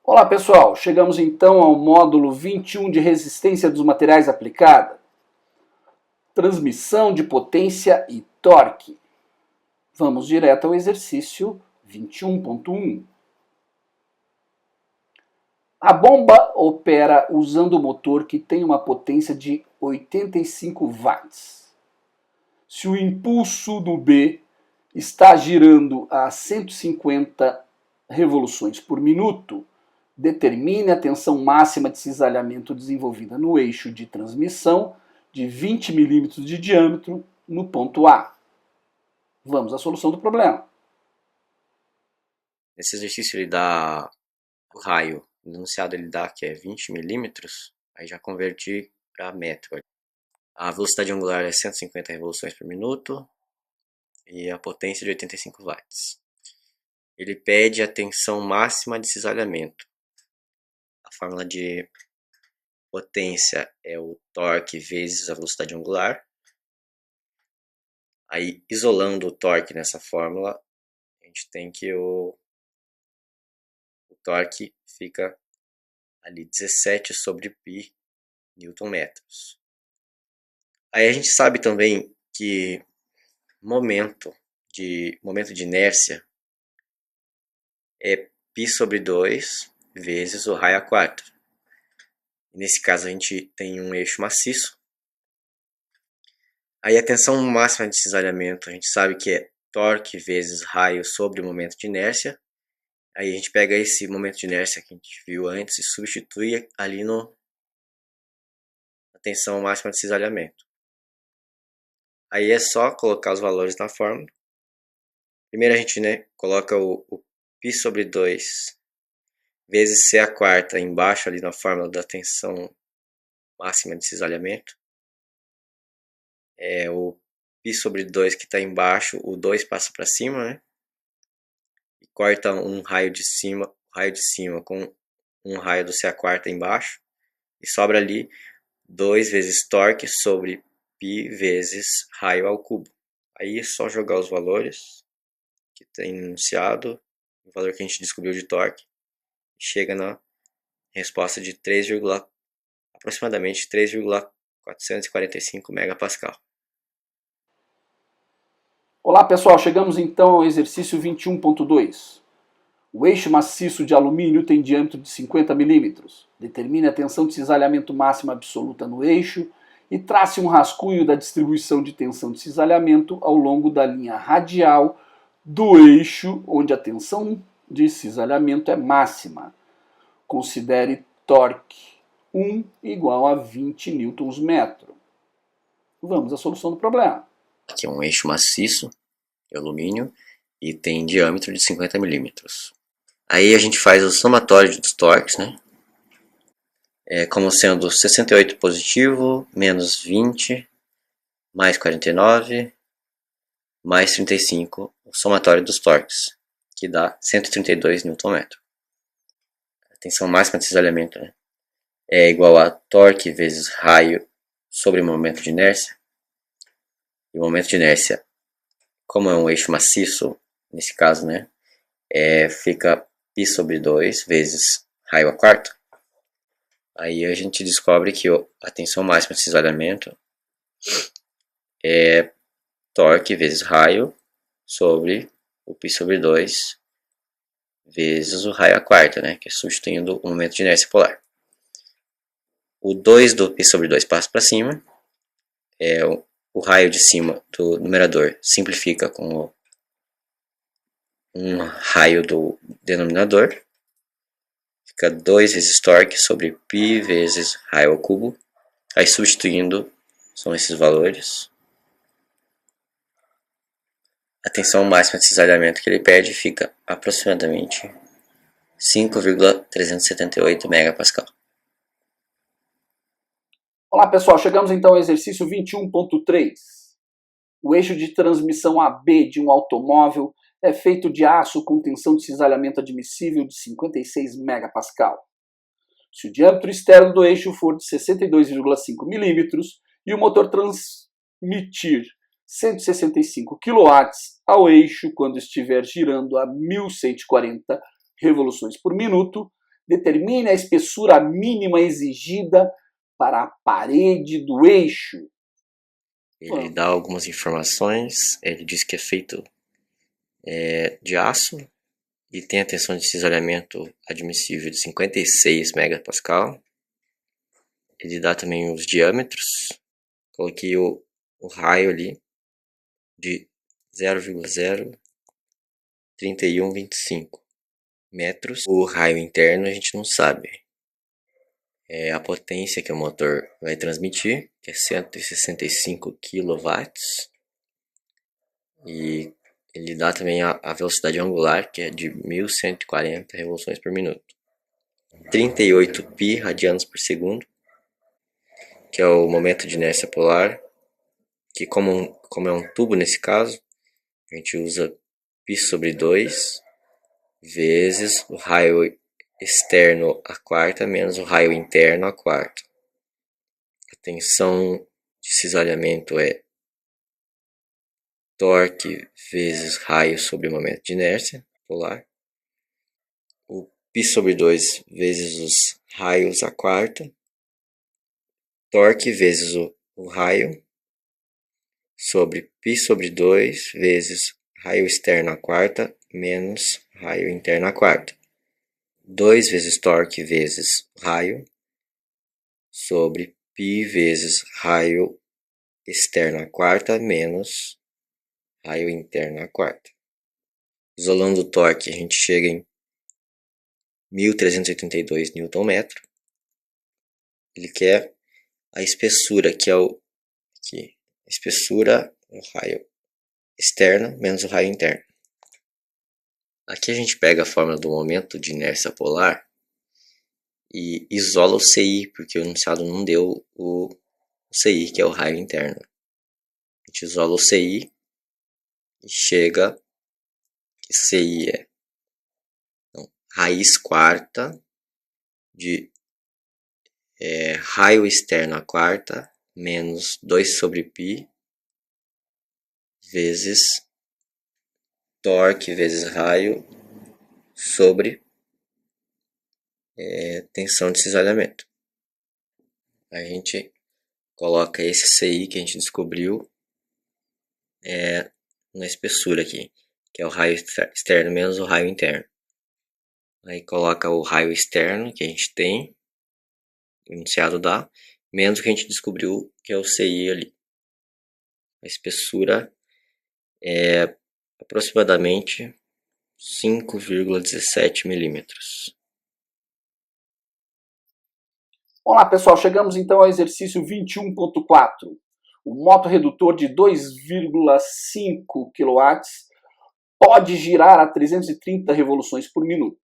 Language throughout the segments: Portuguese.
Olá pessoal, chegamos então ao módulo 21 de resistência dos materiais aplicada, transmissão de potência e torque. Vamos direto ao exercício 21.1. A bomba opera usando o motor que tem uma potência de 85 watts. Se o impulso do B está girando a 150 revoluções por minuto, determine a tensão máxima de cisalhamento desenvolvida no eixo de transmissão de 20 mm de diâmetro no ponto A. Vamos à solução do problema. Esse exercício ele dá o raio, no enunciado ele dá que é 20 mm, aí já converti para metro. A velocidade angular é 150 revoluções por minuto e a potência de 85 watts. Ele pede a tensão máxima de cisalhamento. A fórmula de potência é o torque vezes a velocidade angular. Aí, isolando o torque nessa fórmula, a gente tem que o torque fica ali 17 sobre π newton-metros. Aí a gente sabe também que momento de inércia é π sobre 2 vezes o raio a quarta. Nesse caso a gente tem um eixo maciço. Aí a tensão máxima de cisalhamento a gente sabe que é torque vezes raio sobre o momento de inércia. Aí a gente pega esse momento de inércia que a gente viu antes e substitui ali na tensão máxima de cisalhamento. Aí é só colocar os valores na fórmula. Primeiro a gente coloca o π sobre 2 vezes C a quarta embaixo ali na fórmula da tensão máxima de cisalhamento. O π sobre 2 que está embaixo, o 2 passa para cima, né? E corta um raio de cima com um raio do C a quarta embaixo. E sobra ali 2 vezes torque sobre π vezes raio ao cubo. Aí é só jogar os valores que tem enunciado, o valor que a gente descobriu de torque, chega na resposta de aproximadamente 3,445 megapascal. Olá pessoal, chegamos então ao exercício 21.2. O eixo maciço de alumínio tem diâmetro de 50 mm. Determine a tensão de cisalhamento máxima absoluta no eixo e trace um rascunho da distribuição de tensão de cisalhamento ao longo da linha radial do eixo onde a tensão de cisalhamento é máxima. Considere torque 1 igual a 20 Nm. Vamos à solução do problema. Aqui é um eixo maciço de alumínio e tem diâmetro de 50 mm. Aí a gente faz o somatório dos torques, né? Como sendo 68 positivo, menos 20, mais 49, mais 35, o somatório dos torques, que dá 132 Nm. A tensão máxima de cisalhamento é igual a torque vezes raio sobre o momento de inércia. E o momento de inércia, como é um eixo maciço, nesse caso, fica π sobre 2 vezes raio a quarta. Aí a gente descobre que a tensão máxima de cisalhamento é torque vezes raio sobre o π sobre 2 vezes o raio a quarta, que é substituindo o momento de inércia polar. O 2 do π sobre 2 passa para cima, o raio de cima do numerador simplifica com um raio do denominador. Fica 2 vezes torque sobre π vezes raio ao cubo. Aí substituindo, são esses valores. A tensão máxima de cisalhamento que ele pede fica aproximadamente 5,378 megapascal. Olá pessoal, chegamos então ao exercício 21.3. O eixo de transmissão AB de um automóvel é feito de aço com tensão de cisalhamento admissível de 56 megapascal. Se o diâmetro externo do eixo for de 62,5 mm e o motor transmitir 165 kW ao eixo quando estiver girando a 1140 revoluções por minuto, Determine a espessura mínima exigida para a parede do eixo. Ele dá algumas informações, ele diz que é feito de aço e tem a tensão de cisalhamento admissível de 56 megapascal. Ele dá também os diâmetros, coloquei o raio ali de 0,03125 metros. O raio interno a gente não sabe. A potência que o motor vai transmitir, que é 165 kW. E ele dá também a velocidade angular, que é de 1140 revoluções por minuto. 38 π radianos por segundo, que é o momento de inércia polar, que como é um tubo nesse caso, a gente usa π/2 vezes o raio externo a quarta menos o raio interno a quarta. A tensão de cisalhamento é torque vezes raio sobre momento de inércia polar. O π/2 vezes os raios a quarta. Torque vezes o raio sobre π/2 vezes raio externo a quarta menos raio interno a quarta. 2 vezes torque vezes raio sobre π vezes raio externo a quarta menos raio interno a quarta. Isolando o torque, a gente chega em 1382 Nm. Ele quer a espessura, que é aqui, a espessura, o raio externo menos o raio interno. Aqui a gente pega a fórmula do momento de inércia polar e isola o CI, porque o enunciado não deu o CI, que é o raio interno. A gente isola o CI e chega que CI é raiz quarta de raio externo a quarta menos 2/π vezes torque vezes raio sobre tensão de cisalhamento. A gente coloca esse CI que a gente descobriu na espessura aqui, que é o raio externo menos o raio interno. Aí coloca o raio externo que a gente tem, o enunciado dá, menos o que a gente descobriu, que é o CI ali. A espessura é aproximadamente 5,17 milímetros. Olá pessoal, chegamos então ao exercício 21.4. O motorredutor de 2,5 kW pode girar a 330 revoluções por minuto.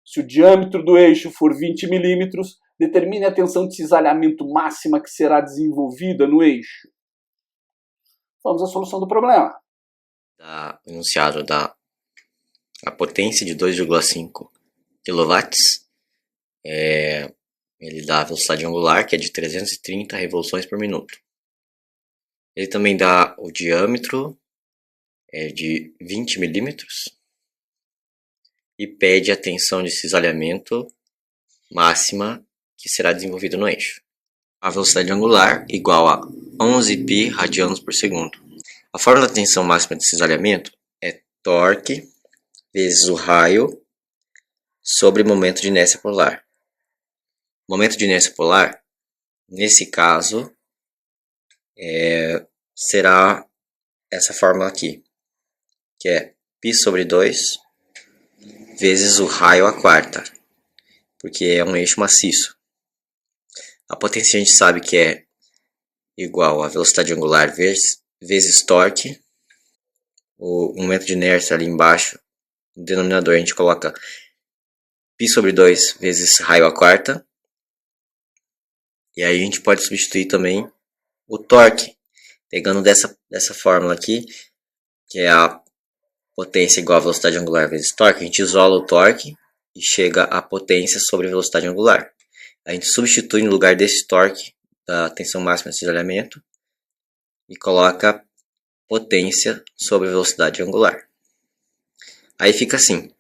Se o diâmetro do eixo for 20 mm, determine a tensão de cisalhamento máxima que será desenvolvida no eixo. Vamos à solução do problema. O enunciado dá a potência de 2,5 kW. Ele dá a velocidade angular, que é de 330 revoluções por minuto. Ele também dá o diâmetro de 20 milímetros e pede a tensão de cisalhamento máxima que será desenvolvida no eixo. A velocidade angular igual a 11 π radianos por segundo. A fórmula da tensão máxima de cisalhamento é torque vezes o raio sobre momento de inércia polar. Momento de inércia polar, nesse caso, será essa fórmula aqui, que é π/2 vezes o raio a quarta, porque é um eixo maciço. A potência a gente sabe que é igual a velocidade angular vezes torque. O momento de inércia ali embaixo, no denominador, a gente coloca π/2 vezes raio a quarta. E aí a gente pode substituir também o torque, pegando dessa fórmula aqui, que é a potência igual a velocidade angular vezes torque. A gente isola o torque e chega a potência sobre a velocidade angular. A gente substitui no lugar desse torque da tensão máxima de cisalhamento e coloca potência sobre a velocidade angular. Aí fica assim: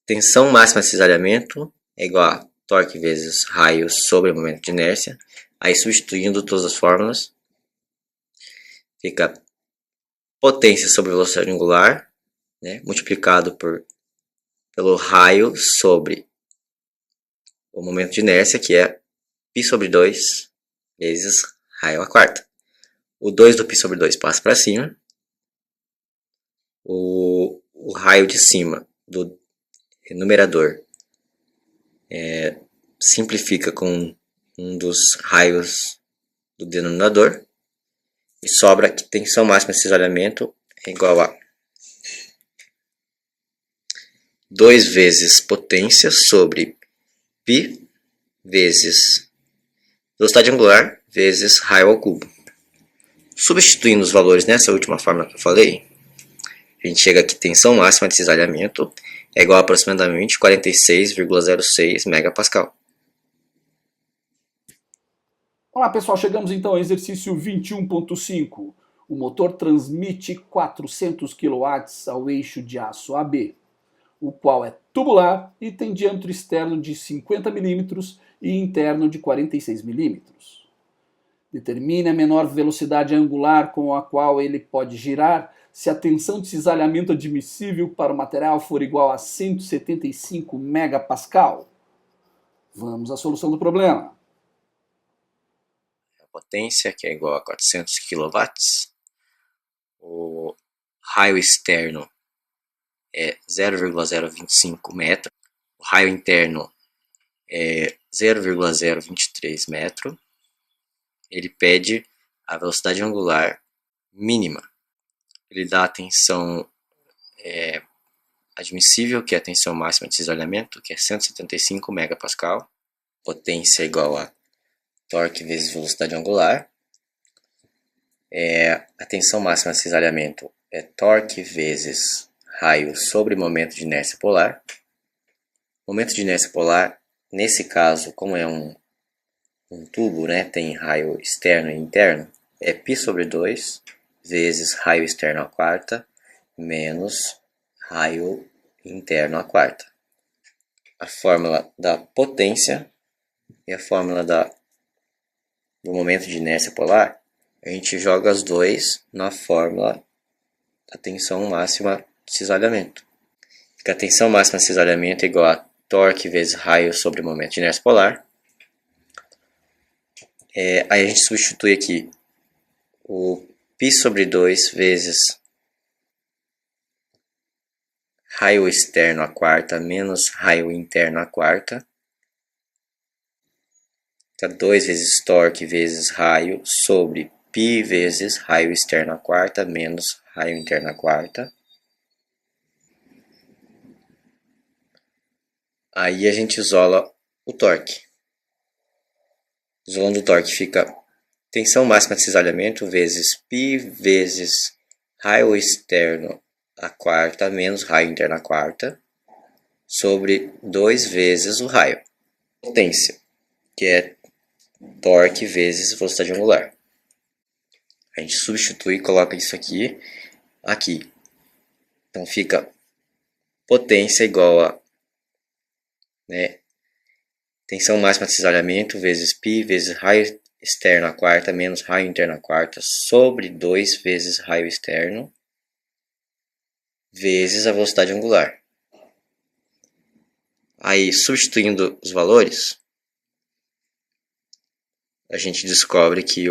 tensão máxima de cisalhamento é igual a torque vezes raio sobre momento de inércia. Aí substituindo todas as fórmulas, fica potência sobre velocidade angular, né, multiplicado pelo raio sobre o momento de inércia, que é π sobre 2 vezes raio à quarta. O 2 do π sobre 2 passa para cima. O raio de cima do numerador simplifica com um dos raios do denominador. E sobra que tensão máxima de cisalhamento é igual a 2 vezes potência sobre π vezes velocidade angular vezes raio ao cubo. Substituindo os valores nessa última fórmula que eu falei, a gente chega aqui, tensão máxima de cisalhamento é igual a aproximadamente 46,06 megapascal. Olá pessoal, chegamos então ao exercício 21.5. O motor transmite 400 kW ao eixo de aço AB, o qual é tubular e tem diâmetro externo de 50 mm e interno de 46 mm. Determine a menor velocidade angular com a qual ele pode girar se a tensão de cisalhamento admissível para o material for igual a 175 megapascal. Vamos à solução do problema. A potência, que é igual a 400 kW. O raio externo é 0,025 metro. O raio interno é 0,023 metro. Ele pede a velocidade angular mínima. Ele dá a tensão admissível, que é a tensão máxima de cisalhamento, que é 175 megapascal. Potência é igual a torque vezes velocidade angular. A tensão máxima de cisalhamento é torque vezes raio sobre momento de inércia polar. Momento de inércia polar, nesse caso, como é um tubo, né, tem raio externo e interno, é π sobre 2 vezes raio externo à quarta menos raio interno à quarta. A fórmula da potência e a fórmula do momento de inércia polar, a gente joga as dois na fórmula da tensão máxima de cisalhamento. A tensão máxima de cisalhamento é igual a torque vezes raio sobre momento de inércia polar. Aí a gente substitui aqui o π sobre 2 vezes raio externo à quarta menos raio interno à quarta. Tá 2 vezes torque vezes raio sobre π vezes raio externo à quarta menos raio interno à quarta. Aí a gente isola o torque. Isolando o torque fica tensão máxima de cisalhamento vezes π vezes raio externo à quarta menos raio interno à quarta sobre 2 vezes o raio. Potência, que é torque vezes velocidade angular. A gente substitui e coloca isso aqui. Então fica potência igual a tensão máxima de cisalhamento vezes π vezes raio externo à quarta menos raio interno à quarta sobre 2 vezes raio externo vezes a velocidade angular. Aí, substituindo os valores, a gente descobre que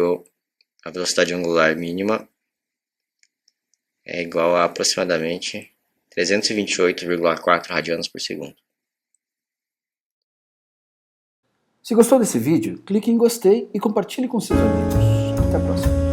a velocidade angular mínima é igual a aproximadamente 328,4 radianos por segundo. Se gostou desse vídeo, clique em gostei e compartilhe com seus amigos. Até a próxima.